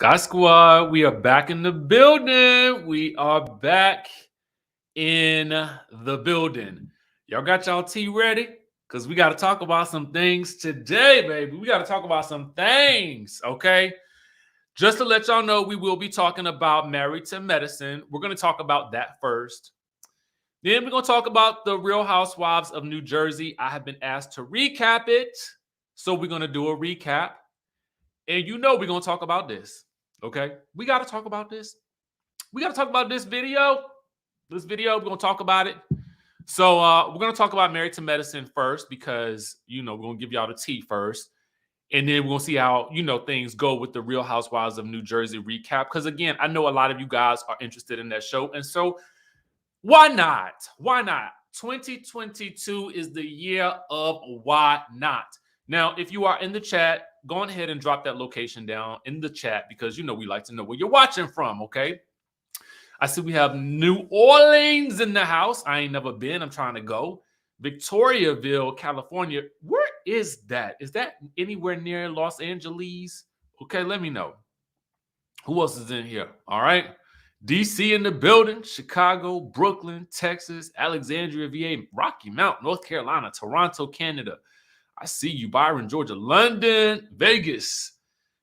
Skye Squad, we are back in the building. We are back in the building. Y'all got y'all tea ready? Because we got to talk about some things today, baby. We got to talk about some things, okay? Just to let y'all know, we will be talking about Married to Medicine. We're going to talk about that first. Then we're going to talk about the Real Housewives of New Jersey. I have been asked to recap it, so we're going to do a recap. And you know we're going to talk about this, okay? We got to talk about this. We got to talk about this video. We're going to talk about it. So we're going to talk about Married to Medicine first because, we're going to give y'all the tea first. And then we're going to see how, things go with the Real Housewives of New Jersey recap. Because, again, I know a lot of you guys are interested in that show. And so why not? Why not? 2022 is the year of why not. Now, if you are in the chat, go ahead and drop that location down in the chat because, we like to know where you're watching from, okay? I see we have New Orleans in the house. I ain't never been. I'm trying to go. Victoriaville, California. Where is that? Is that anywhere near Los Angeles? Okay, let me know. Who else is in here? All right. DC in the building. Chicago, Brooklyn, Texas, Alexandria, VA, Rocky Mount, North Carolina, Toronto, Canada. I see you, Byron, Georgia, London, Vegas,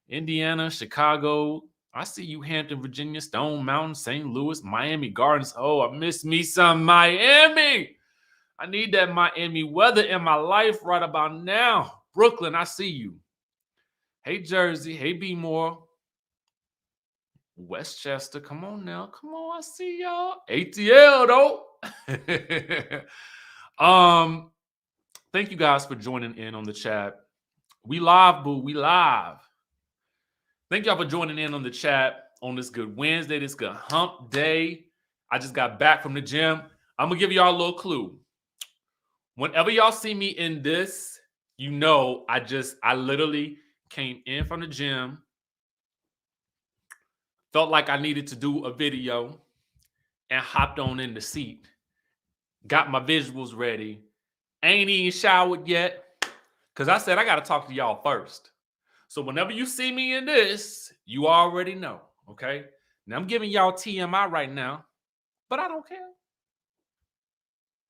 Indiana, Chicago. I see you, Hampton, Virginia, Stone Mountain, St. Louis, Miami Gardens. Oh, I miss me some Miami. I need that Miami weather in my life right about now. Brooklyn, I see you. Hey, Jersey. Hey, B-More. Westchester. Come on now. Come on. I see y'all. ATL, though. Thank you guys for joining in on the chat. We live, boo. We live. Thank y'all for joining in on the chat on this good Wednesday, this good hump day. I just got back from the gym. I'm going to give y'all a little clue. Whenever y'all see me in this, I literally came in from the gym, felt like I needed to do a video, and hopped on in the seat. Got my visuals ready. Ain't even showered yet because I said I got to talk to y'all first. So whenever you see me in this, you already know, okay? Now I'm giving y'all TMI right now, but I don't care.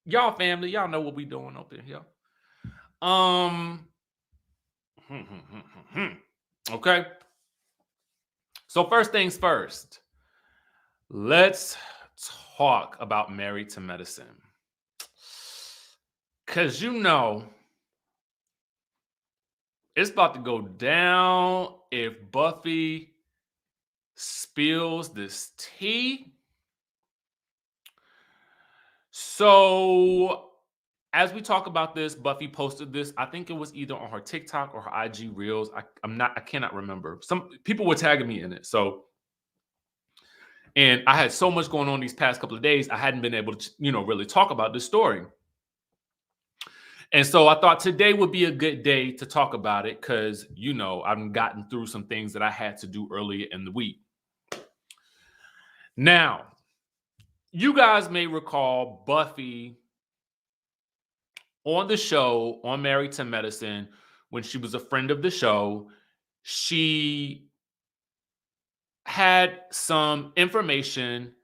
Y'all family, y'all know what we doing up in here. Okay. So first things first, let's talk about Married to Medicine. Because it's about to go down if Buffy spills this tea. So as we talk about this, Buffy posted this. I think it was either on her TikTok or her IG Reels. I cannot remember. Some people were tagging me in it. And I had so much going on these past couple of days, I hadn't been able to, really talk about this story. And so I thought today would be a good day to talk about it because, I've gotten through some things that I had to do earlier in the week. Now, you guys may recall Buffy on the show, on Married to Medicine, when she was a friend of the show. She had some information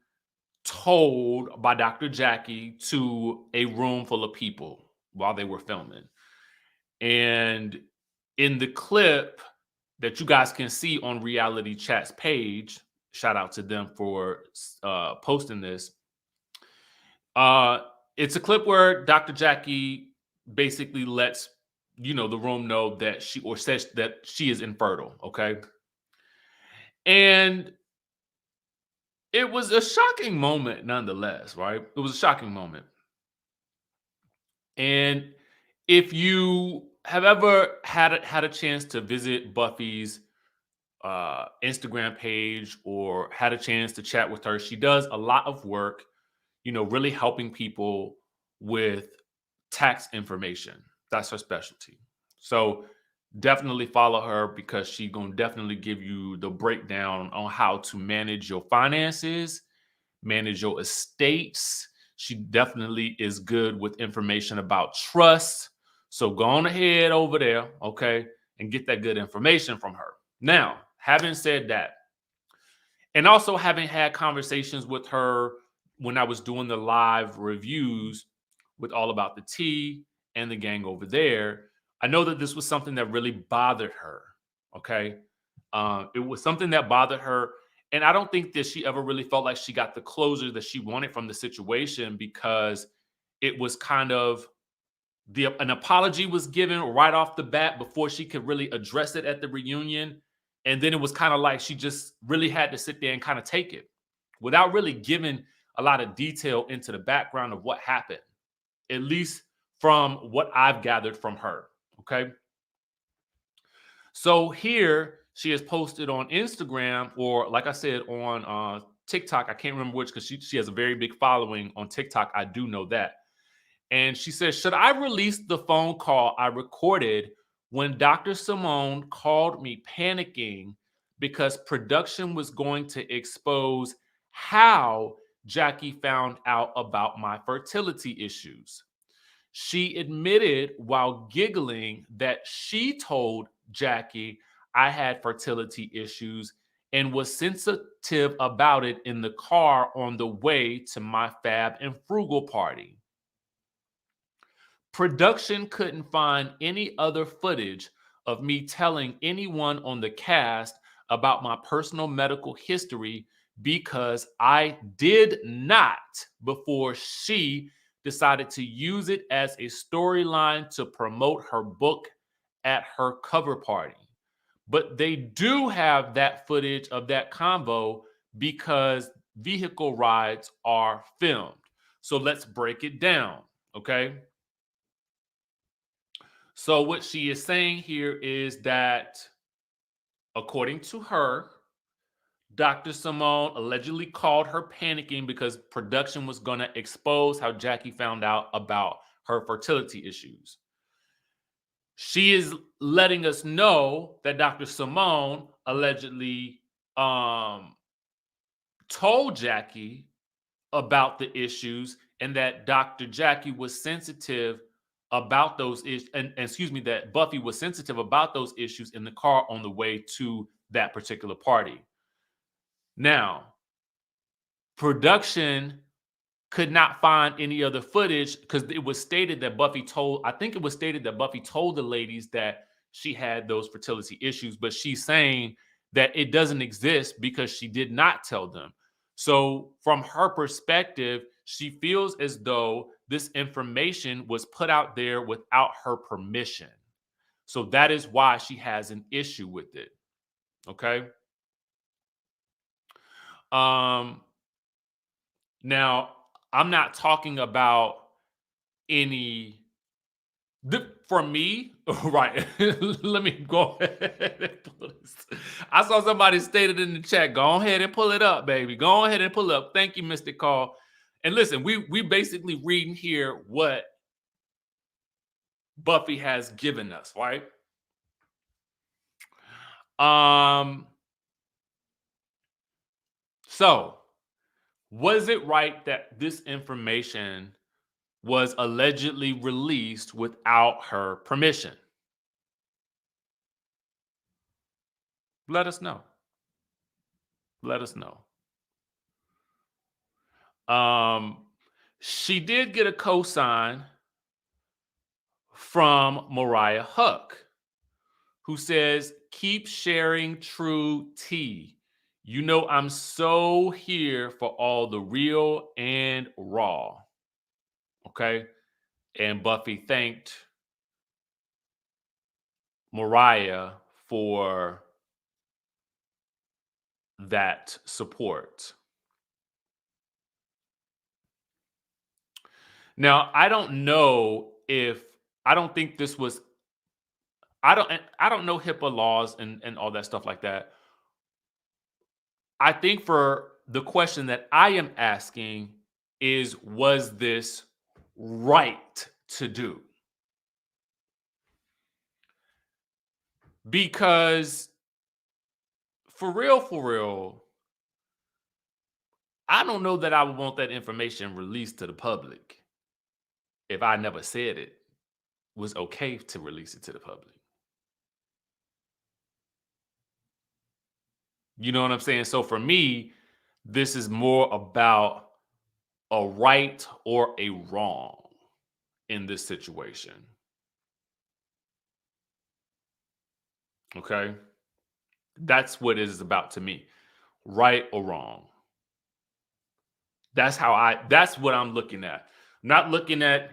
told by Dr. Jackie to a room full of people while they were filming. And in the clip that you guys can see on Reality Chat's page, shout out to them for posting this. It's a clip where Dr. Jackie basically lets, the room know that says that she is infertile, okay? And it was a shocking moment nonetheless, right? It was a shocking moment. And if you have ever had a chance to visit Buffy's Instagram page or had a chance to chat with her, she does a lot of work, really helping people with tax information. That's her specialty. So definitely follow her because she's going to definitely give you the breakdown on how to manage your finances, manage your estates. She definitely is good with information about trust. So go on ahead over there, okay, and get that good information from her. Now, having said that, And also having had conversations with her when I was doing the live reviews with All About the Tea and the gang over there, I know that this was something that really bothered her. Okay. It was something that bothered her. And I don't think that she ever really felt like she got the closure that she wanted from the situation, because it was kind of an apology was given right off the bat before she could really address it at the reunion. And then it was kind of like she just really had to sit there and kind of take it without really giving a lot of detail into the background of what happened, at least from what I've gathered from her. Okay. So here she has posted on Instagram, or like I said, on TikTok. I can't remember which, because she has a very big following on TikTok. I do know that. And she says, should I release the phone call I recorded when Dr. Simone called me panicking because production was going to expose how Jackie found out about my fertility issues? She admitted while giggling that she told Jackie I had fertility issues and was sensitive about it in the car on the way to my Fab and Frugal party. Production couldn't find any other footage of me telling anyone on the cast about my personal medical history because I did not before she decided to use it as a storyline to promote her book at her cover party. But they do have that footage of that convo because vehicle rides are filmed. So let's break it down, okay? So what she is saying here is that, according to her, Dr. Simone allegedly called her panicking because production was going to expose how Jackie found out about her fertility issues. She is letting us know that Dr. Simone allegedly told Jackie about the issues, and that Dr. Jackie was sensitive about those issues, and excuse me, that Buffy was sensitive about those issues in the car on the way to that particular party. Now, production could not find any other footage because it was stated that Buffy told, I think it was stated that Buffy told the ladies that she had those fertility issues, but she's saying that it doesn't exist because she did not tell them. So from her perspective, she feels as though this information was put out there without her permission. So that is why she has an issue with it. Okay. Um, Now, I'm not talking about any for me, right? Let me go ahead and pull this. I saw somebody stated in the chat. Go ahead and pull it up, baby. Go ahead and pull it up. Thank you, Mr. Call. And listen, we basically reading here what Buffy has given us, right? So was it right that this information was allegedly released without her permission? Let us know. Let us know. She did get a cosign from Mariah Huck, who says, keep sharing true tea. You know, I'm so here for all the real and raw. Okay. And Buffy thanked Mariah for that support. Now, I don't know if I don't think this was I don't know HIPAA laws and all that stuff like that. I think for the question that I am asking is, was this right to do? Because for real, I don't know that I would want that information released to the public if I never said it was okay to release it to the public. You know what I'm saying? So for me, this is more about a right or a wrong in this situation. Okay? That's what it is about to me. Right or wrong. That's what I'm looking at. Not looking at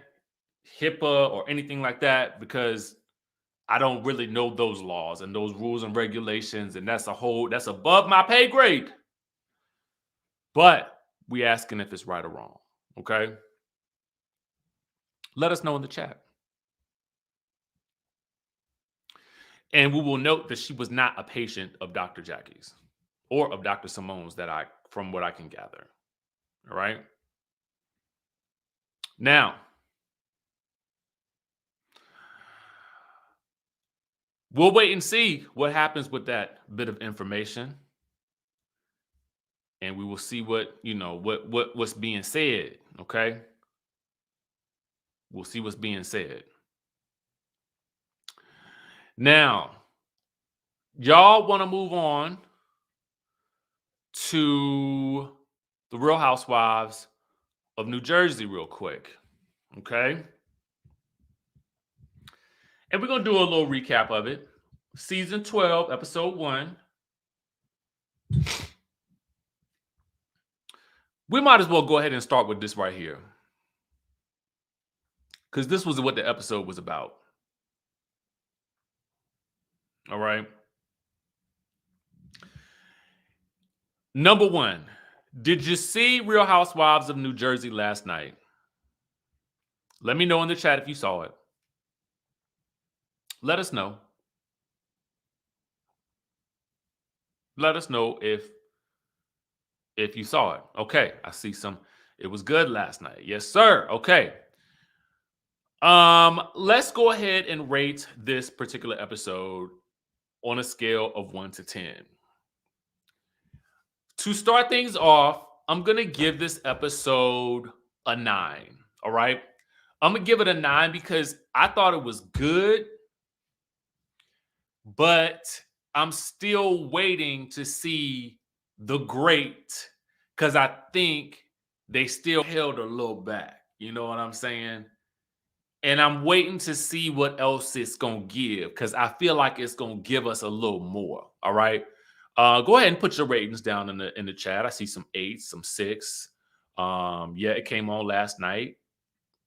HIPAA or anything like that, because I don't really know those laws and those rules and regulations, and that's above my pay grade. But we asking if it's right or wrong. Okay? Let us know in the chat. And we will note that she was not a patient of Dr. Jackie's or of Dr. Simone's, from what I can gather. All right. Now, we'll wait and see what happens with that bit of information. And we will see what's being said. Okay. We'll see what's being said. Now, y'all want to move on to the Real Housewives of New Jersey real quick. Okay. And we're going to do a little recap of it. Season 12, episode 1. We might as well go ahead and start with this right here, because this was what the episode was about. All right. Number 1, did you see Real Housewives of New Jersey last night? Let me know in the chat if you saw it. Let us know. Let us know if you saw it. Okay, I see some. It was good last night. Yes, sir. Okay. Let's go ahead and rate this particular episode on a scale of 1 to 10. To start things off, I'm going to give this episode a 9. All right. I'm going to give it a 9 because I thought it was good, but I'm still waiting to see the great, because I think they still held a little back. You know what I'm saying? And I'm waiting to see what else it's going to give, because I feel like it's going to give us a little more. All right. Go ahead and put your ratings down in the chat. I see some 8s, some 6. Yeah, it came on last night,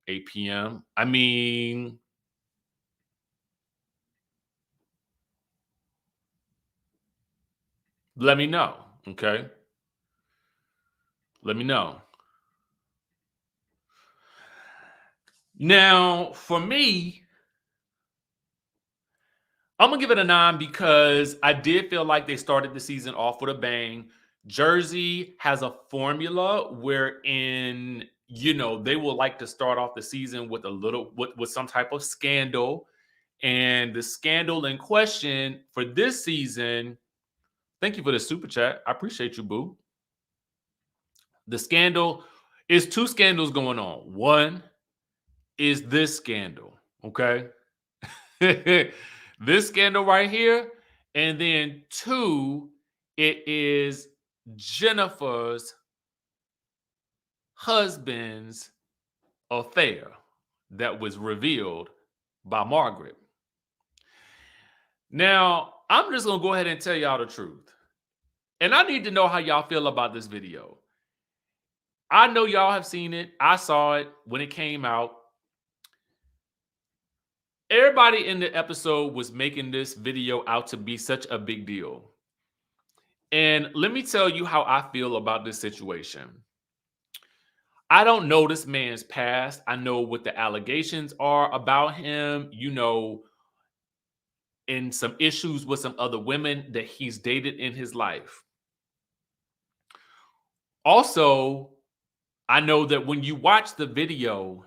8 p.m. I mean, let me know. Okay. Let me know. Now, for me, I'm going to give it a 9 because I did feel like they started the season off with a bang. Jersey has a formula wherein, they will like to start off the season with with some type of scandal. And the scandal in question for this season, thank you for the super chat. I appreciate you, boo. The scandal is 2 scandals going on. One is this scandal, okay? This scandal right here. And then 2, it is Jennifer's husband's affair that was revealed by Margaret. Now, I'm just going to go ahead and tell y'all the truth. And I need to know how y'all feel about this video. I know y'all have seen it. I saw it when it came out. Everybody in the episode was making this video out to be such a big deal. And let me tell you how I feel about this situation. I don't know this man's past. I know what the allegations are about him, and some issues with some other women that he's dated in his life. Also, I know that when you watch the video,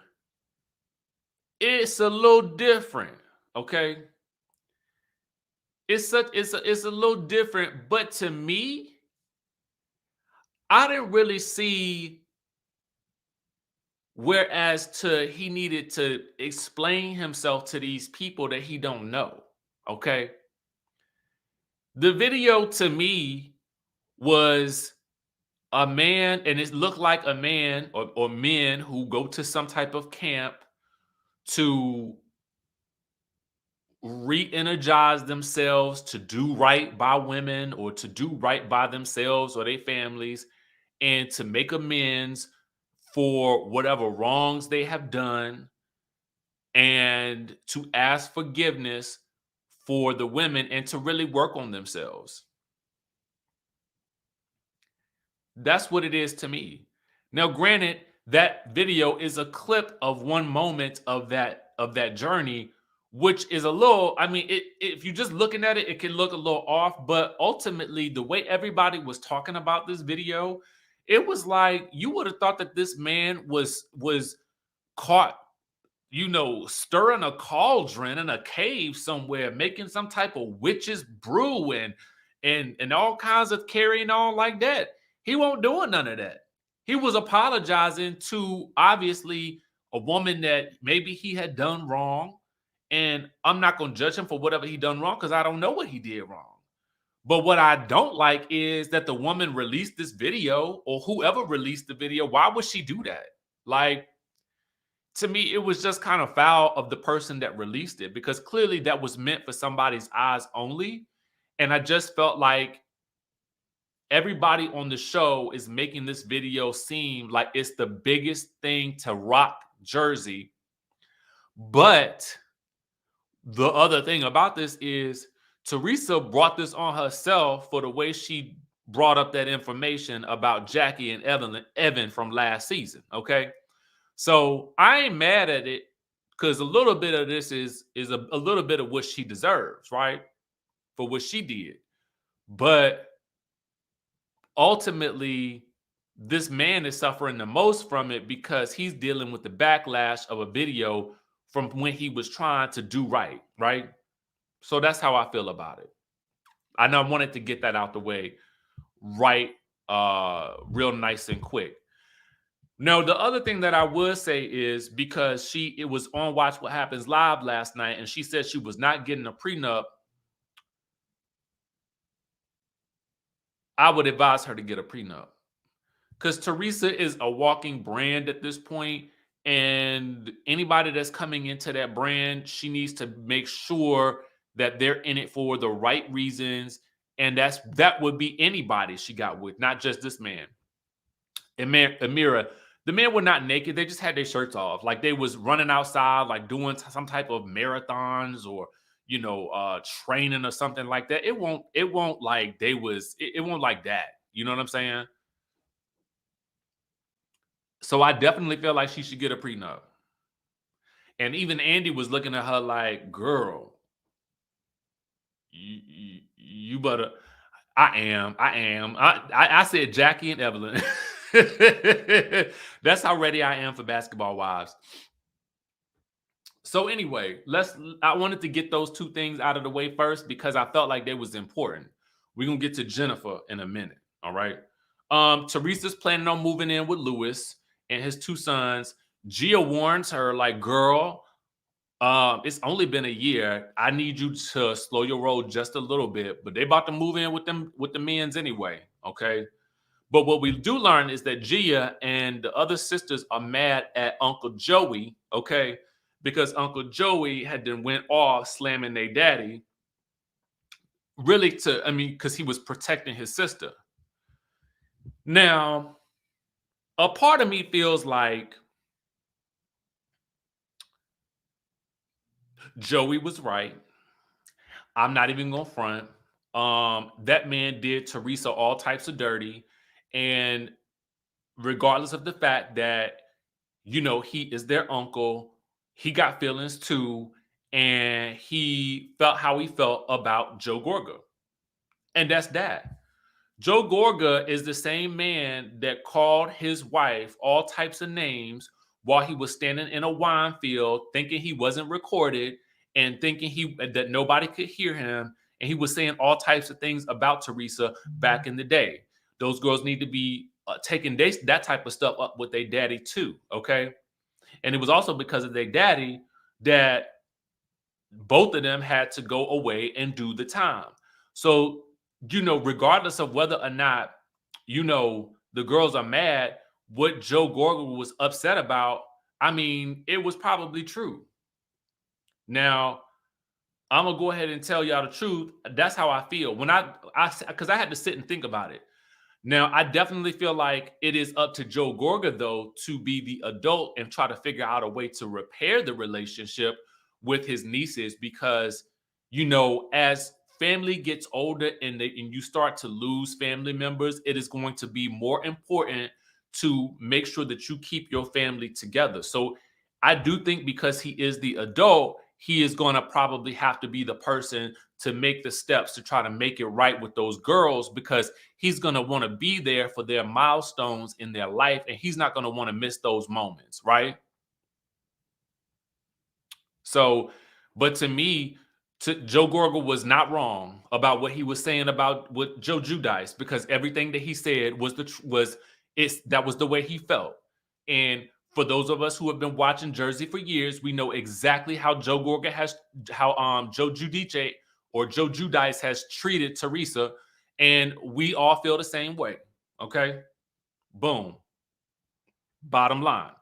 it's a little different, okay? It's a little different, but to me, I didn't really see he needed to explain himself to these people that he don't know, okay? The video to me was a man, and it looked like a man or men who go to some type of camp to re-energize themselves to do right by women or to do right by themselves or their families and to make amends for whatever wrongs they have done and to ask forgiveness for the women and to really work on themselves. That's what it is to me. Now, granted, that video is a clip of one moment of that journey, which is a little. I mean, if you're just looking at it, it can look a little off. But ultimately, the way everybody was talking about this video, it was like you would have thought that this man was caught, stirring a cauldron in a cave somewhere, making some type of witch's brew and all kinds of carrying on like that. He won't doing none of that. He was apologizing to obviously a woman that maybe he had done wrong. And I'm not going to judge him for whatever he done wrong because I don't know what he did wrong. But what I don't like is that the woman released this video or whoever released the video. Why would she do that? Like, to me, it was just kind of foul of the person that released it because clearly that was meant for somebody's eyes only. And I just felt like everybody on the show is making this video seem like it's the biggest thing to rock Jersey. But the other thing about this is Teresa brought this on herself for the way she brought up that information about Jackie and Evan from last season. Okay. So I ain't mad at it because a little bit of this is a little bit of what she deserves, right? For what she did. But ultimately, this man is suffering the most from it because he's dealing with the backlash of a video from when he was trying to do right, right? So that's how I feel about it. I know I wanted to get that out the way right, real nice and quick. Now, the other thing that I would say is because it was on Watch What Happens Live last night, and she said she was not getting a prenup. I would advise her to get a prenup because Teresa is a walking brand at this point, and anybody that's coming into that brand, she needs to make sure that they're in it for the right reasons, and that would be anybody she got with, not just this man. And Amira, the men were not naked; they just had their shirts off, like they was running outside, like doing some type of marathons or training or something like that. It won't like it won't like that. You know what I'm saying? So I definitely feel like she should get a prenup. And even Andy was looking at her like, girl, you better. I am. I said Jackie and Evelyn. That's how ready I am for Basketball Wives. So anyway, I wanted to get those two things out of the way first because I felt like they was important. We're gonna get to Jennifer in a minute. All right. Teresa's planning on moving in with Lewis and his two sons. Gia warns her, like, girl, it's only been a year. I need you to slow your roll just a little bit. But they about to move in with the men's anyway. Okay. But what we do learn is that Gia and the other sisters are mad at Uncle Joey, okay, because Uncle Joey had then went off slamming their daddy, really because he was protecting his sister. Now, a part of me feels like Joey was right. I'm not even gonna front. That man did Teresa all types of dirty, and regardless of the fact that he is their uncle, he got feelings too, and he felt how he felt about Joe Gorga, and that's that. Joe Gorga is the same man that called his wife all types of names while he was standing in a wine field, thinking he wasn't recorded and thinking that nobody could hear him, and he was saying all types of things about Teresa back in the day. Those girls need to be taking that type of stuff up with their daddy too, okay? And it was also because of their daddy that both of them had to go away and do the time. So, regardless of whether or not the girls are mad. What Joe Gorga was upset about, I mean, it was probably true. Now, I'm gonna go ahead and tell y'all the truth. That's how I feel when because I had to sit and think about it. Now, I definitely feel like it is up to Joe Gorga, though, to be the adult and try to figure out a way to repair the relationship with his nieces because, as family gets older and you start to lose family members, it is going to be more important to make sure that you keep your family together. So I do think because he is the adult, he is going to probably have to be the person to make the steps to try to make it right with those girls because he's going to want to be there for their milestones in their life and he's not going to want to miss those moments, right? So, but to me, Joe Gorga was not wrong about what he was saying about what Joe Giudice because everything that he said was that was the way he felt. And for those of us who have been watching Jersey for years, we know exactly how Joe Giudice or Joe Giudice has treated Teresa, and we all feel the same way. Okay, boom. Bottom line.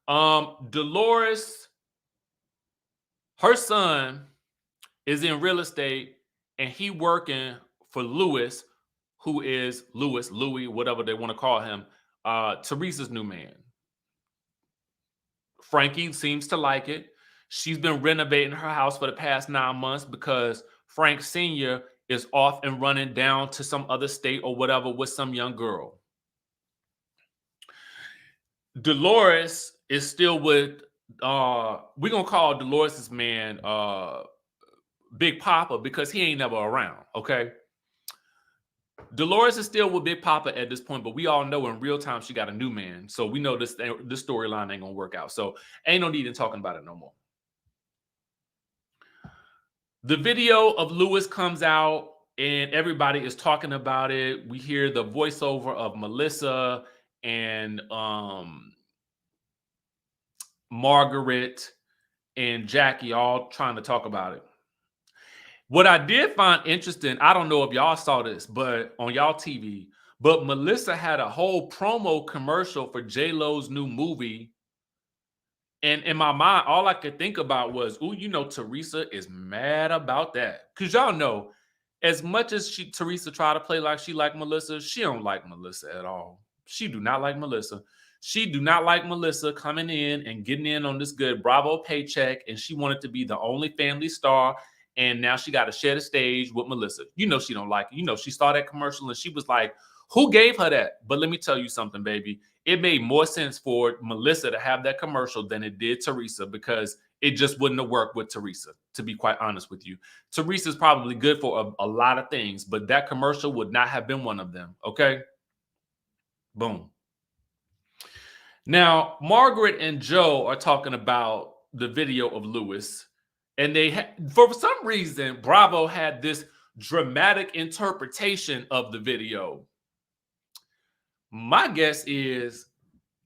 Dolores, her son is in real estate and he working for Louis, who is Louis, whatever they want to call him, Teresa's new man. Frankie seems to like it. She's been renovating her house for the past 9 months because Frank Sr. is off and running down to some other state or whatever with some young girl. Dolores is still with we're gonna call Dolores's man Big Papa because he ain't never around. Okay. Dolores is still with Big Papa at this point, but we all know in real time she got a new man. So we know this storyline ain't gonna work out. So ain't no need in talking about it no more. The video of Louis comes out and everybody is talking about it. We hear the voiceover of Melissa and Margaret and Jackie all trying to talk about it. What I did find interesting, I don't know if y'all saw this, but on y'all TV, but Melissa had a whole promo commercial for J-Lo's new movie. And in my mind, all I could think about was, Teresa is mad about that. Because y'all know, as much as Teresa tried to play like she liked Melissa, she don't like Melissa at all. She do not like Melissa. She do not like Melissa coming in and getting in on this good Bravo paycheck. And she wanted to be the only family star. And now she got to share the stage with Melissa. She don't like it. She saw that commercial and she was like, who gave her that? But let me tell you something, baby. It made more sense for Melissa to have that commercial than it did Teresa because it just wouldn't have worked with Teresa, to be quite honest with you. Teresa's probably good for a lot of things, but that commercial would not have been one of them, okay? Boom. Now, Margaret and Joe are talking about the video of Louis, and for some reason, Bravo had this dramatic interpretation of the video. My guess is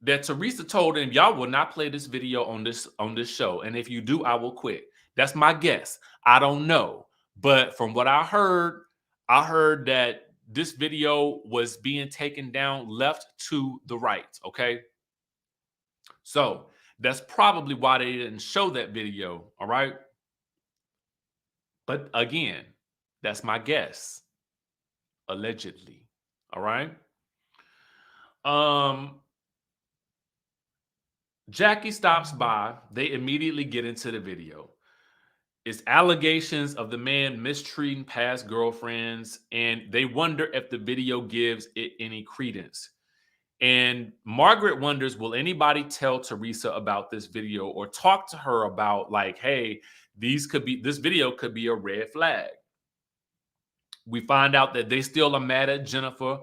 that Teresa told him, y'all will not play this video on this show. And if you do, I will quit. That's my guess. I don't know. But from what I heard that this video was being taken down left to the right. Okay. So that's probably why they didn't show that video. All right. But again, that's my guess. Allegedly. All right. Jackie stops by. They immediately get into the video. It's allegations of the man mistreating past girlfriends, and they wonder if the video gives it any credence. And Margaret wonders, will anybody tell Teresa about this video or talk to her about like, hey, this video could be a red flag. We find out that they still are mad at Jennifer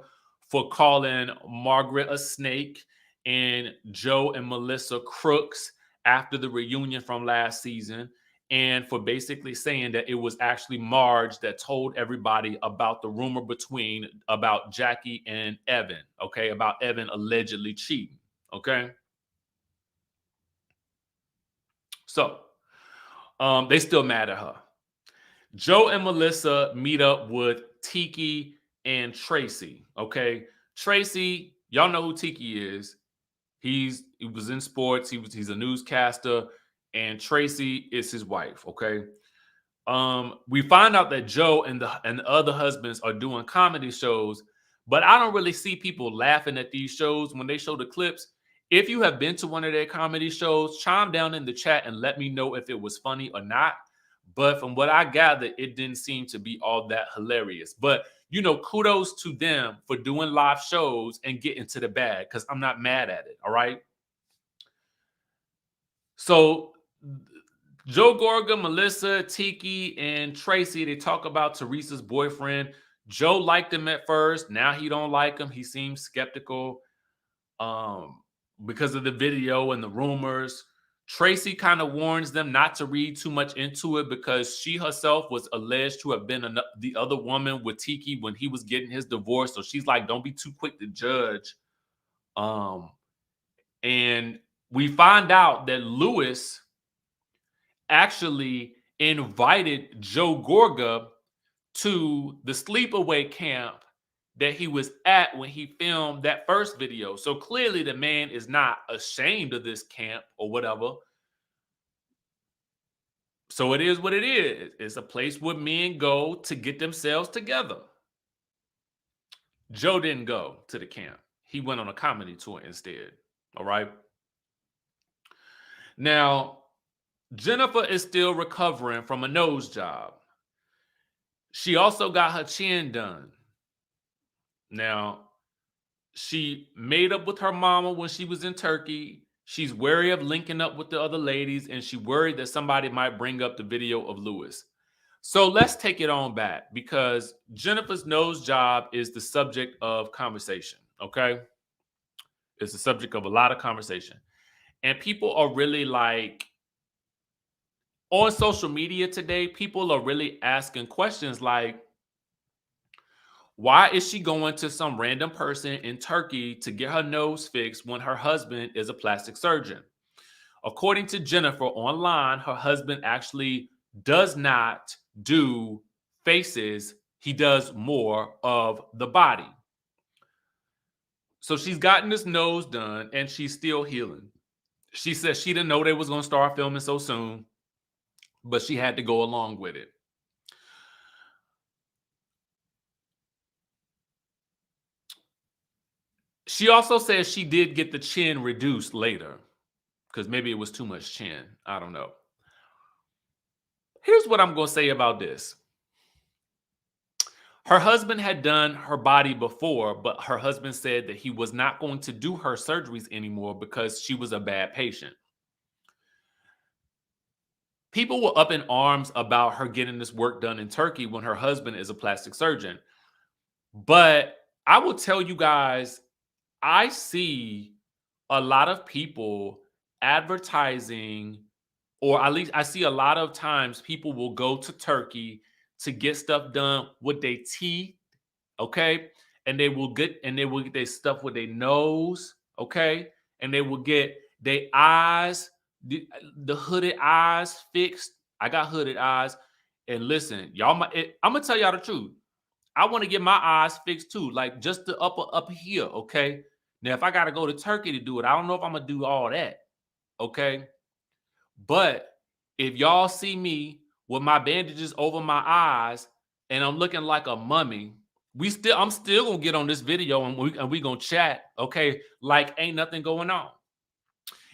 for calling Margaret a snake and Joe and Melissa crooks after the reunion from last season, and for basically saying that it was actually Marge that told everybody about the rumor about Jackie and Evan, okay, about Evan allegedly cheating, okay? So, they still mad at her. Joe and Melissa meet up with Tiki and Tracy. Okay. Tracy, y'all know who Tiki is. He was in sports. He's a newscaster, and Tracy is his wife. Okay. We find out that Joe and the other husbands are doing comedy shows, but I don't really see people laughing at these shows when they show the clips. If you have been to one of their comedy shows, chime down in the chat and let me know if it was funny or not. But from what I gathered, it didn't seem to be all that hilarious. But kudos to them for doing live shows and getting to the bag, because I'm not mad at it. All right. So Joe Gorga, Melissa, Tiki, and Tracy, they talk about Teresa's boyfriend. Joe liked him at first. Now he don't like him. He seems skeptical because of the video and the rumors. Tracy kind of warns them not to read too much into it because she herself was alleged to have been the other woman with Tiki when he was getting his divorce. So she's like, don't be too quick to judge. And we find out that Lewis actually invited Joe Gorga to the sleepaway camp that he was at when he filmed that first video. So clearly the man is not ashamed of this camp or whatever. So it is what it is. It's a place where men go to get themselves together. Joe didn't go to the camp. He went on a comedy tour instead. All right. Now, Jennifer is still recovering from a nose job. She also got her chin done. Now, she made up with her mama when she was in Turkey. She's wary of linking up with the other ladies, and she worried that somebody might bring up the video of Lewis. So let's take it on back, because Jennifer's nose job is the subject of conversation, okay? It's the subject of a lot of conversation. And people are really like, on social media today, people are really asking questions like, why is she going to some random person in Turkey to get her nose fixed when her husband is a plastic surgeon? According to Jennifer online, her husband actually does not do faces. He does more of the body. So she's gotten this nose done and she's still healing. She said she didn't know they was going to start filming so soon, but she had to go along with it. She also says she did get the chin reduced later because maybe it was too much chin. I don't know. Here's what I'm going to say about this. Her husband had done her body before, but her husband said that he was not going to do her surgeries anymore because she was a bad patient. People were up in arms about her getting this work done in Turkey when her husband is a plastic surgeon. But I will tell you guys, I see a lot of people advertising, or at least I see a lot of times people will go to Turkey to get stuff done with their teeth, okay? And they will get their stuff with their nose, okay? And they will get their eyes, the hooded eyes fixed. I got hooded eyes. And listen, y'all, I'm gonna tell y'all the truth. I want to get my eyes fixed too, like just the up here, okay? Now, if I got to go to Turkey to do it, I don't know if I'm going to do all that, okay? But if y'all see me with my bandages over my eyes and I'm looking like a mummy, I'm still going to get on this video and we going to chat, okay? Like ain't nothing going on.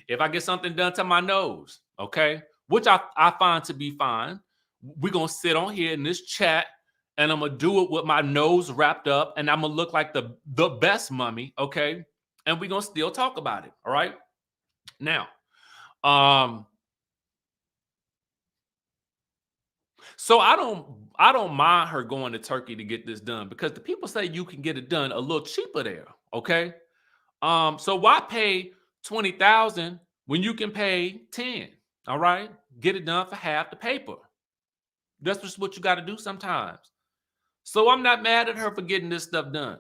If I get something done to my nose, okay, which I find to be fine, we're going to sit on here in this chat and I'm going to do it with my nose wrapped up and I'm going to look like the best mummy, okay? And we're going to still talk about it, all right? Now, so I don't mind her going to Turkey to get this done because the people say you can get it done a little cheaper there, okay? So why pay $20,000 when you can pay 10? All right, get it done for half the paper. That's just what you got to do sometimes. So I'm not mad at her for getting this stuff done.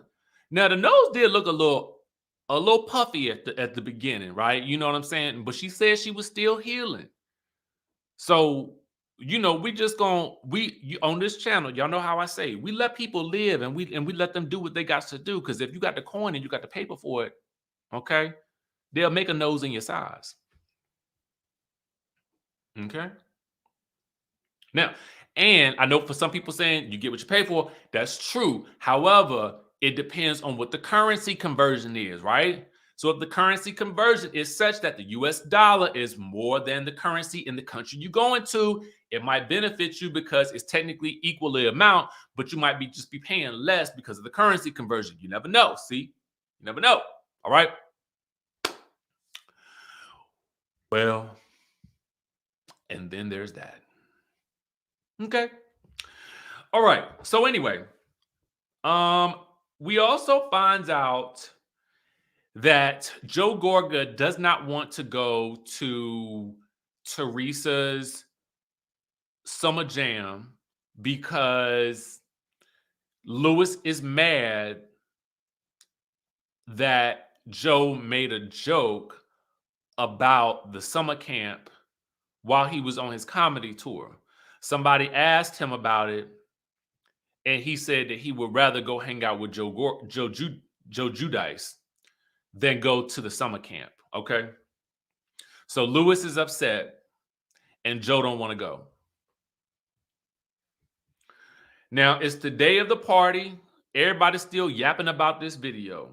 Now the nose did look a little puffy at the beginning, right? You know what I'm saying? But she said she was still healing. So we just on this channel, y'all know how I say, we let people live and we let them do what they got to do. Because if you got the coin and you got the paper for it, okay, they'll make a nose in your size. Okay. Now, and I know for some people saying you get what you pay for, that's true. However, it depends on what the currency conversion is, right? So if the currency conversion is such that the US dollar is more than the currency in the country you're going to, it might benefit you because it's technically equal the amount, but you might just be paying less because of the currency conversion. You never know. See, you never know. All right. Well, and then there's that. Okay. All right. So anyway, we also finds out that Joe Gorga does not want to go to Teresa's summer jam because Lewis is mad that Joe made a joke about the summer camp while he was on his comedy tour. Somebody asked him about it, and he said that he would rather go hang out with Joe Giudice than go to the summer camp. Okay. So Lewis is upset and Joe don't want to go. Now it's the day of the party. Everybody's still yapping about this video.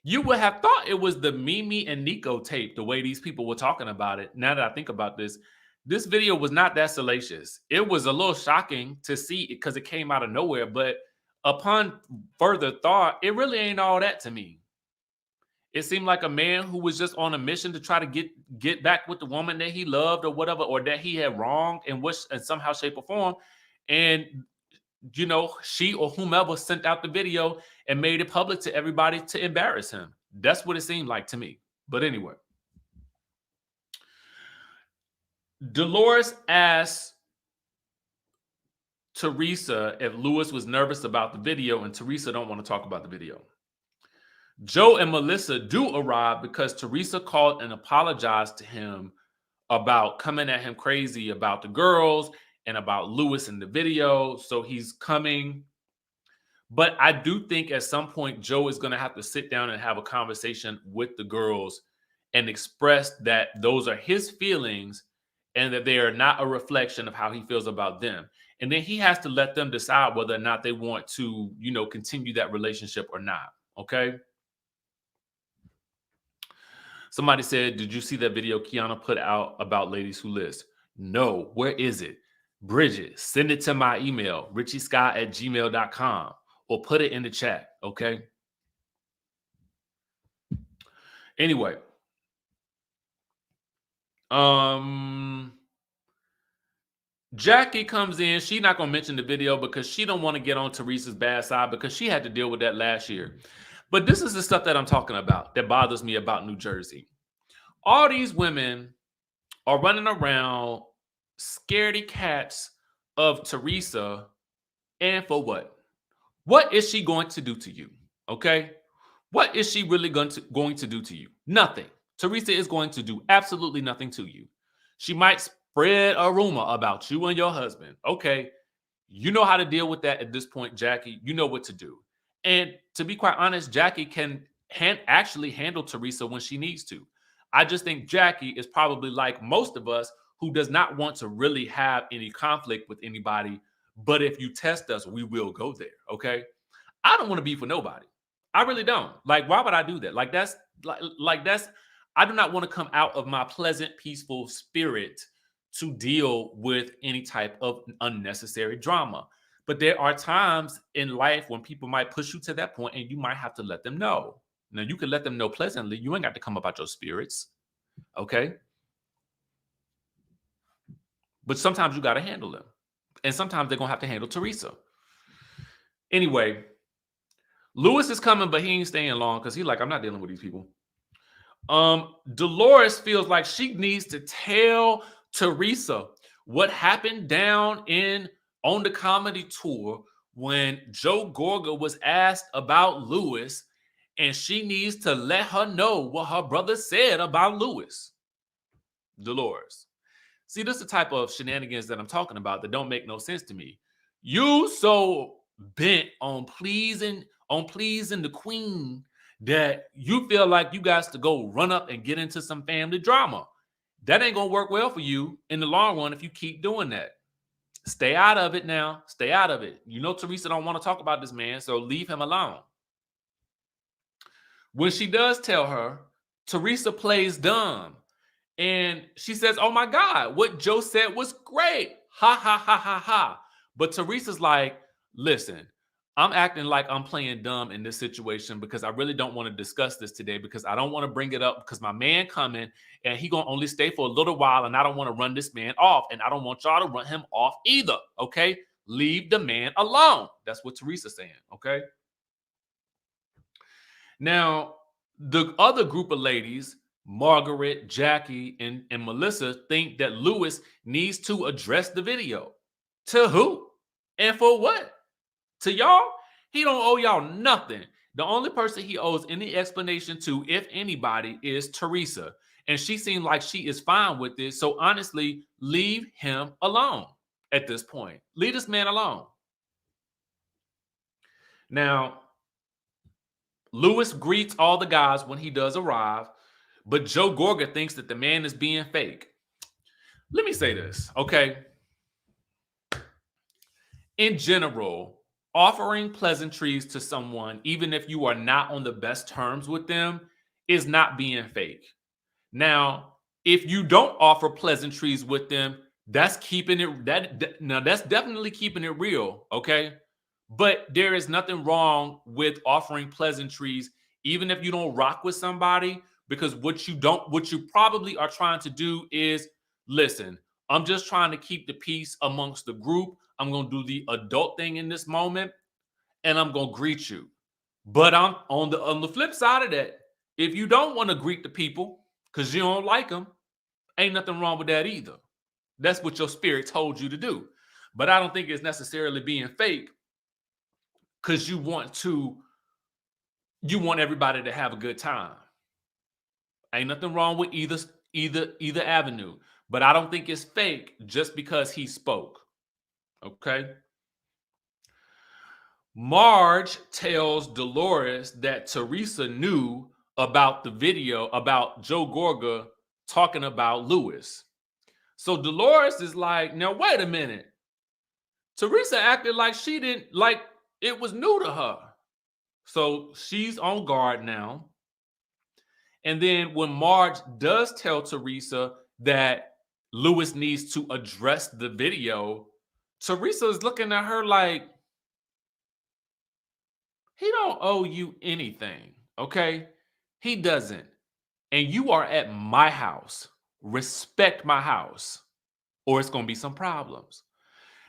You would have thought it was the Mimi and Nico tape, the way these people were talking about it. Now that I think about this video was not that salacious. It was a little shocking to see it because it came out of nowhere. But upon further thought, it really ain't all that to me. It seemed like a man who was just on a mission to try to get back with the woman that he loved or whatever, or that he had wronged in somehow, shape, or form. And, she or whomever sent out the video and made it public to everybody to embarrass him. That's what it seemed like to me. But anyway, Dolores asked Teresa if Lewis was nervous about the video, and Teresa don't want to talk about the video. Joe and Melissa do arrive because Teresa called and apologized to him about coming at him crazy about the girls and about Lewis in the video. So he's coming. But I do think at some point Joe is going to have to sit down and have a conversation with the girls and express that those are his feelings and that they are not a reflection of how he feels about them. And then he has to let them decide whether or not they want to, continue that relationship or not. Okay. Somebody said, did you see that video Kiana put out about ladies who list? No. Where is it? Bridget, send it to my email, RHICHIESkye@gmail.com, or put it in the chat. Okay. Anyway. Jackie comes in. She's not going to mention the video because she don't want to get on Teresa's bad side because she had to deal with that last year. But this is the stuff that I'm talking about that bothers me about New Jersey. All these women are running around scaredy cats of Teresa. And for what? What is she going to do to you? Okay. What is she really going to do to you? Nothing. Teresa is going to do absolutely nothing to you. She might spread a rumor about you and your husband. Okay. You know how to deal with that at this point, Jackie. You know what to do. And to be quite honest, Jackie can actually handle Teresa when she needs to. I just think Jackie is probably like most of us who does not want to really have any conflict with anybody. But if you test us, we will go there. Okay. I don't want to be for nobody. I really don't. Like, why would I do that? Like, that's I do not want to come out of my pleasant, peaceful spirit to deal with any type of unnecessary drama. But there are times in life when people might push you to that point and you might have to let them know. Now, you can let them know pleasantly. You ain't got to come about your spirits. Okay. But sometimes you got to handle them. And sometimes they're going to have to handle Teresa. Anyway, Lewis is coming, but he ain't staying long because he's like, I'm not dealing with these people. Dolores feels like she needs to tell Teresa what happened down on the comedy tour when Joe Gorga was asked about Lewis, and she needs to let her know what her brother said about Lewis. Dolores. See, this is the type of shenanigans that I'm talking about that don't make no sense to me. You so bent on pleasing the queen that you feel like you got to go run up and get into some family drama. That ain't gonna work well for you in the long run if you keep doing that. Stay out of it now. Stay out of it. You know Teresa don't want to talk about this man, so leave him alone. When she does tell her, Teresa plays dumb. And she says, oh my God, what Joe said was great. Ha, ha, ha, ha, ha. But Teresa's like, listen, I'm acting like I'm playing dumb in this situation because I really don't want to discuss this today because I don't want to bring it up because my man coming and he going to only stay for a little while and I don't want to run this man off and I don't want y'all to run him off either, okay? Leave the man alone. That's what Teresa's saying, okay? Now, the other group of ladies, Margaret, Jackie, and Melissa, think that Lewis needs to address the video. To who? And for what? To y'all? He don't owe y'all nothing. The only person he owes any explanation to, if anybody, is Teresa. And she seemed like she is fine with this. So honestly, leave him alone at this point. Leave this man alone. Now, Lewis greets all the guys when he does arrive, but Joe Gorga thinks that the man is being fake. Let me say this, okay? In general, offering pleasantries to someone, even if you are not on the best terms with them, is not being fake. Now, if you don't offer pleasantries with them, that's keeping it now that's definitely keeping it real, okay? But there is nothing wrong with offering pleasantries, even if you don't rock with somebody, because what you probably are trying to do is listen, I'm just trying to keep the peace amongst the group. I'm going to do the adult thing in this moment, and I'm going to greet you. But I'm on the flip side of that. If you don't want to greet the people because you don't like them, ain't nothing wrong with that either. That's what your spirit told you to do. But I don't think it's necessarily being fake because you want everybody to have a good time. Ain't nothing wrong with either avenue. But I don't think it's fake just because he spoke. Okay. Marge tells Dolores that Teresa knew about the video about Joe Gorga talking about Lewis. So Dolores is like, now wait a minute. Teresa acted like she didn't, like it was new to her. So she's on guard now. And then when Marge does tell Teresa that Lewis needs to address the video, Teresa is looking at her like, he don't owe you anything, okay? He doesn't. And you are at my house. Respect my house, or it's going to be some problems.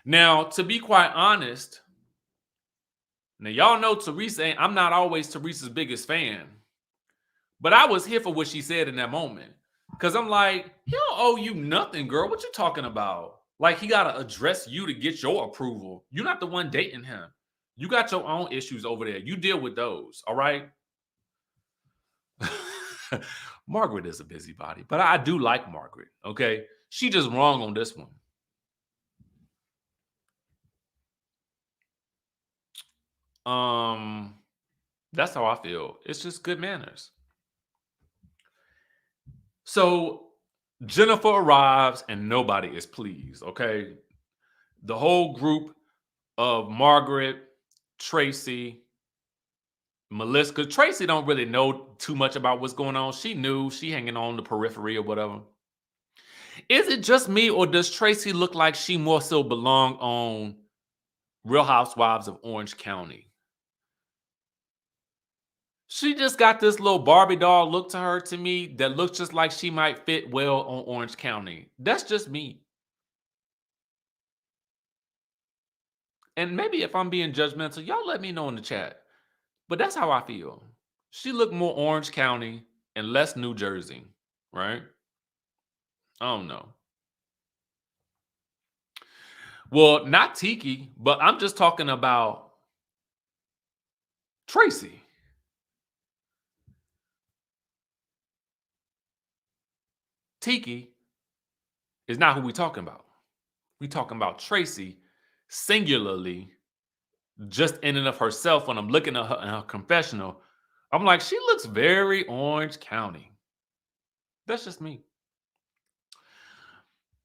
Now, to be quite honest, now y'all know Teresa, I'm not always Teresa's biggest fan, but I was here for what she said in that moment. Because I'm like, he don't owe you nothing, girl. What you talking about? Like, he got to address you to get your approval. You're not the one dating him. You got your own issues over there. You deal with those, all right? Margaret is a busybody, but I do like Margaret, okay? She just wrong on this one. That's how I feel. It's just good manners. So Jennifer arrives and nobody is pleased, okay? The whole group of Margaret, Tracy, Melissa, because Tracy don't really know too much about what's going on. She knew, she hanging on the periphery or whatever. Is it just me or does Tracy look like she more so belong on Real Housewives of Orange County? She just got this little Barbie doll look to her to me that looks just like she might fit well on Orange County. That's just me. And maybe if I'm being judgmental, y'all let me know in the chat. But that's how I feel. She looked more Orange County and less New Jersey, right? I don't know. Well, not Tiki, but I'm just talking about Tracy. Tiki is not who we talking about. We talking about Tracy singularly, just in and of herself. When I'm looking at her in her confessional, I'm like, she looks very Orange County. That's just me.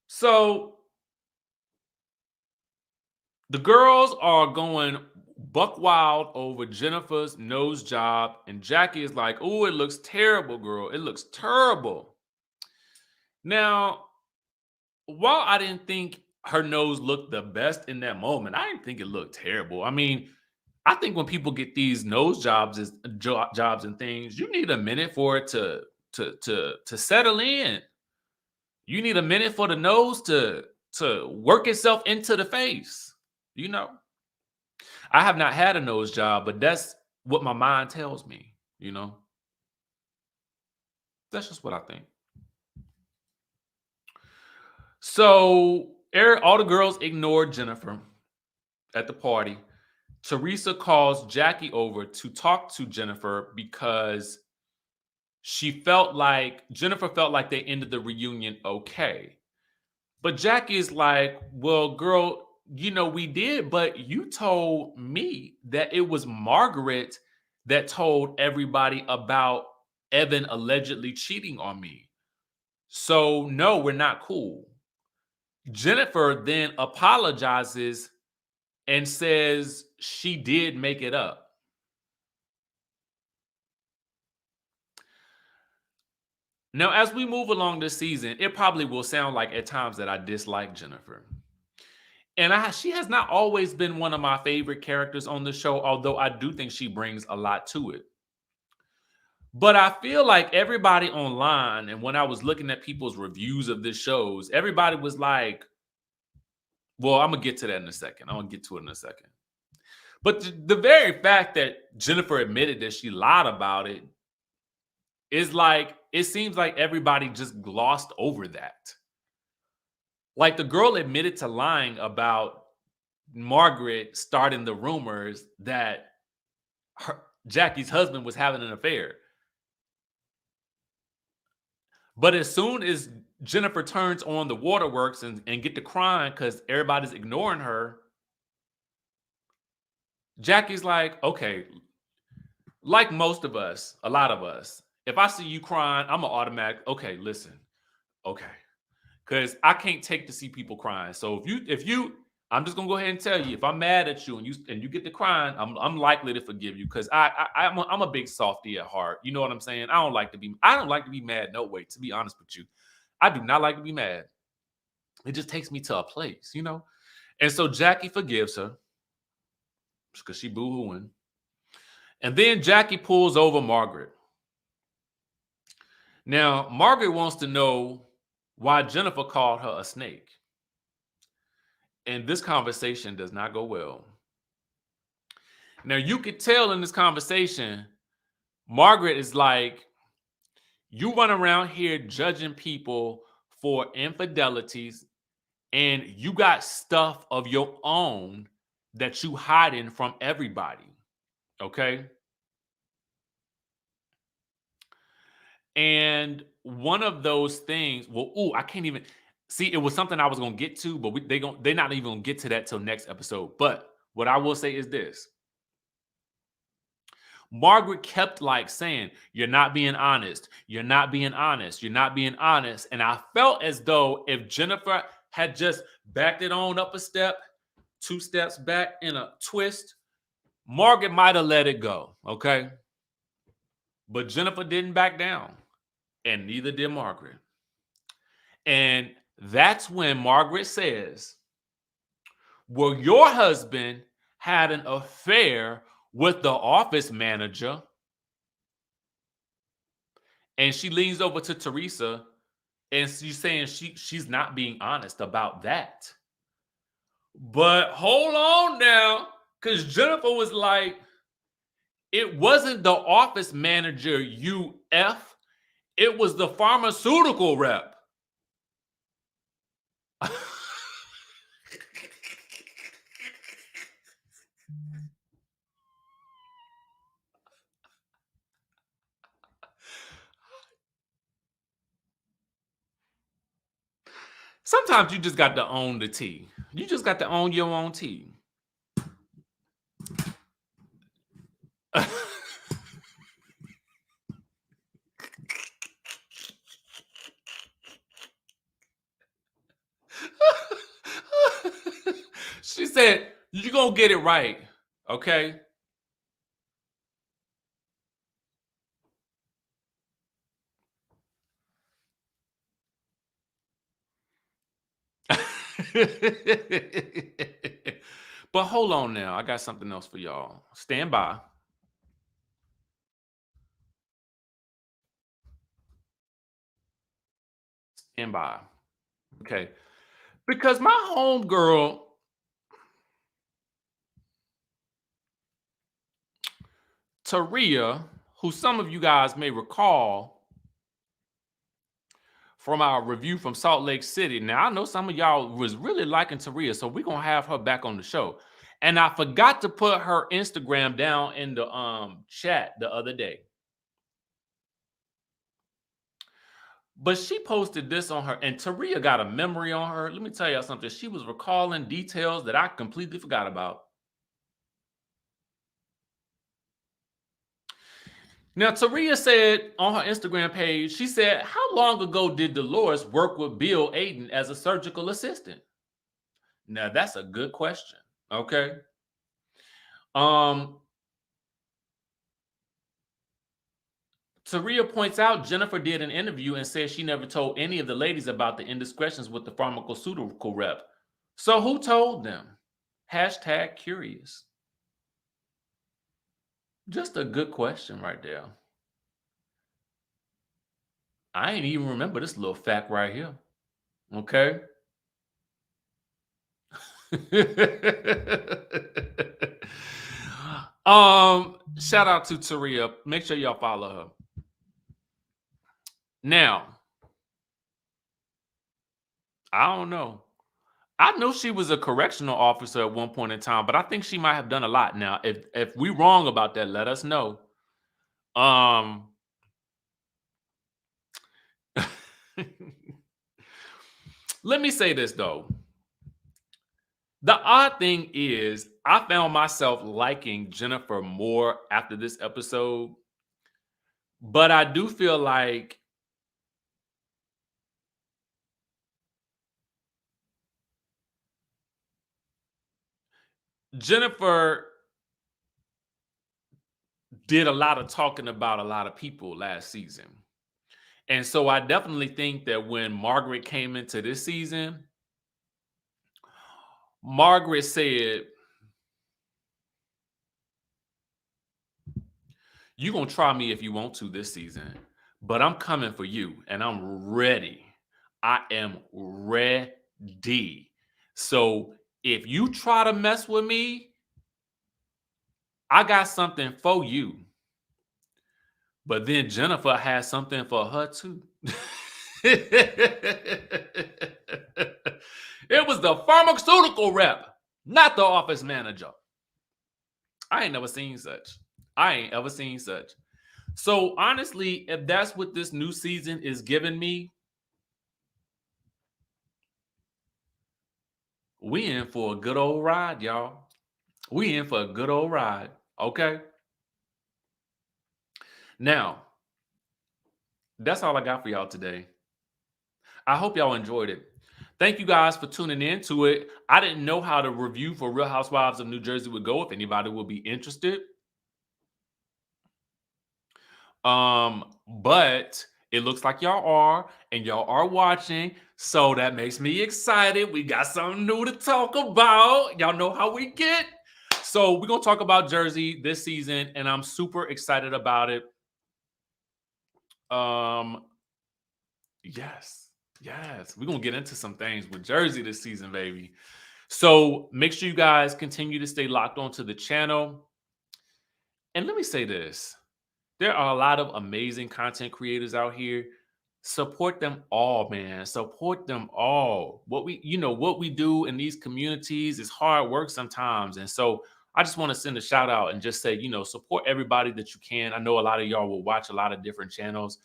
So the girls are going buck wild over Jennifer's nose job, and Jackie is like, "Oh, it looks terrible, girl. It looks terrible." Now, while I didn't think her nose looked the best in that moment, I didn't think it looked terrible. I mean, I think when people get these nose jobs jobs and things, you need a minute for it to settle in. You need a minute for the nose to work itself into the face. You know, I have not had a nose job, but that's what my mind tells me. You know, that's just what I think. So, all the girls ignored Jennifer at the party. Teresa calls Jackie over to talk to Jennifer because Jennifer felt like they ended the reunion okay. But Jackie is like, "Well, girl, we did, but you told me that it was Margaret that told everybody about Evan allegedly cheating on me. So, no, we're not cool." Jennifer then apologizes and says she did make it up. Now, as we move along this season, it probably will sound like at times that I dislike Jennifer. And she has not always been one of my favorite characters on the show, although I do think she brings a lot to it. But I feel like everybody online, and when I was looking at people's reviews of this shows, everybody was like, well, I'm going to get to that in a second. I'm going to get to it in a second. But the very fact that Jennifer admitted that she lied about it is like, it seems like everybody just glossed over that. Like the girl admitted to lying about Margaret starting the rumors that Jackie's husband was having an affair. But as soon as Jennifer turns on the waterworks and get to crying because everybody's ignoring her, Jackie's like, okay, like most of us, a lot of us, if I see you crying, I'm an automatic, okay, listen, okay. Because I can't take to see people crying. So if you, I'm just gonna go ahead and tell you, if I'm mad at you and you get to crying, I'm likely to forgive you because I'm a big softy at heart. You know what I'm saying? I don't like to be mad. No way. To be honest with you, I do not like to be mad. It just takes me to a place, you know. And so Jackie forgives her because she boo-hooing, and then Jackie pulls over Margaret. Now Margaret wants to know why Jennifer called her a snake. And this conversation does not go well. Now, you could tell in this conversation, Margaret is like, you run around here judging people for infidelities, and you got stuff of your own that you hiding from everybody. Okay. And one of those things, I can't even see. It was something I was gonna get to, but they're not even gonna get to that till next episode. But what I will say is this: Margaret kept like saying, "You're not being honest. You're not being honest. You're not being honest." And I felt as though if Jennifer had just backed it on up a step, 2 steps back in a twist, Margaret might have let it go. Okay. But Jennifer didn't back down, and neither did Margaret. And that's when Margaret says, "Well, your husband had an affair with the office manager." And she leans over to Teresa and she's saying she's not being honest about that. But hold on now, because Jennifer was like, it wasn't the office manager, you F. It was the pharmaceutical rep. Sometimes you just got to own the tea. You just got to own your own tea. She said, "You gonna get it right, okay?" But hold on now. I got something else for y'all. Stand by. Stand by. Okay. Because my homegirl, Taria, who some of you guys may recall from our review from Salt Lake City. Now, I know some of y'all was really liking Taria, so we're going to have her back on the show. And I forgot to put her Instagram down in the chat the other day. But she posted this on her, and Taria got a memory on her. Let me tell y'all something. She was recalling details that I completely forgot about. Now, Taria said on her Instagram page, she said, "How long ago did Dolores work with Bill Aydin as a surgical assistant?" Now, that's a good question. Okay. Taria points out Jennifer did an interview and said she never told any of the ladies about the indiscretions with the pharmaceutical rep. So who told them? Hashtag curious. Just a good question right there. I ain't even remember this little fact right here. Okay. Shout out to Taria. Make sure y'all follow her. Now, I don't know. I know she was a correctional officer at one point in time, but I think she might have done a lot. Now, if we wrong about that, let us know. Let me say this though. The odd thing is, I found myself liking Jennifer more after this episode, but I do feel like Jennifer did a lot of talking about a lot of people last season. And so I definitely think that when Margaret came into this season, Margaret said, "You're going to try me if you want to this season, but I'm coming for you and I'm ready. I am ready. So if you try to mess with me, I got something for you." But then Jennifer has something for her too. It was the pharmaceutical rep, not the office manager. I ain't never seen such. I ain't ever seen such. So honestly, if that's what this new season is giving me, we in for a good old ride, y'all. We in for a good old ride. Okay. Now, that's all I got for y'all today. I hope y'all enjoyed it. Thank you guys for tuning in to it. I didn't know how the review for Real Housewives of New Jersey would go, if anybody will be interested. But it looks like y'all are, and y'all are watching. So that makes me excited. We got something new to talk about. Y'all know how we get. So we're going to talk about Jersey this season, and I'm super excited about it. Yes. We're going to get into some things with Jersey this season, baby. So make sure you guys continue to stay locked onto the channel. And let me say this. There are a lot of amazing content creators out here. Support them all, man. Support them all. What we do in these communities is hard work sometimes. And so I just want to send a shout out and just say, support everybody that you can. I know a lot of y'all will watch a lot of different channels.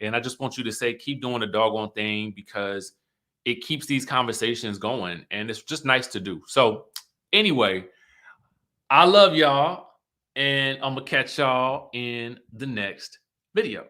And I just want you to say, keep doing the doggone thing, because it keeps these conversations going, and it's just nice to do. So anyway, I love y'all, and I'm gonna catch y'all in the next video.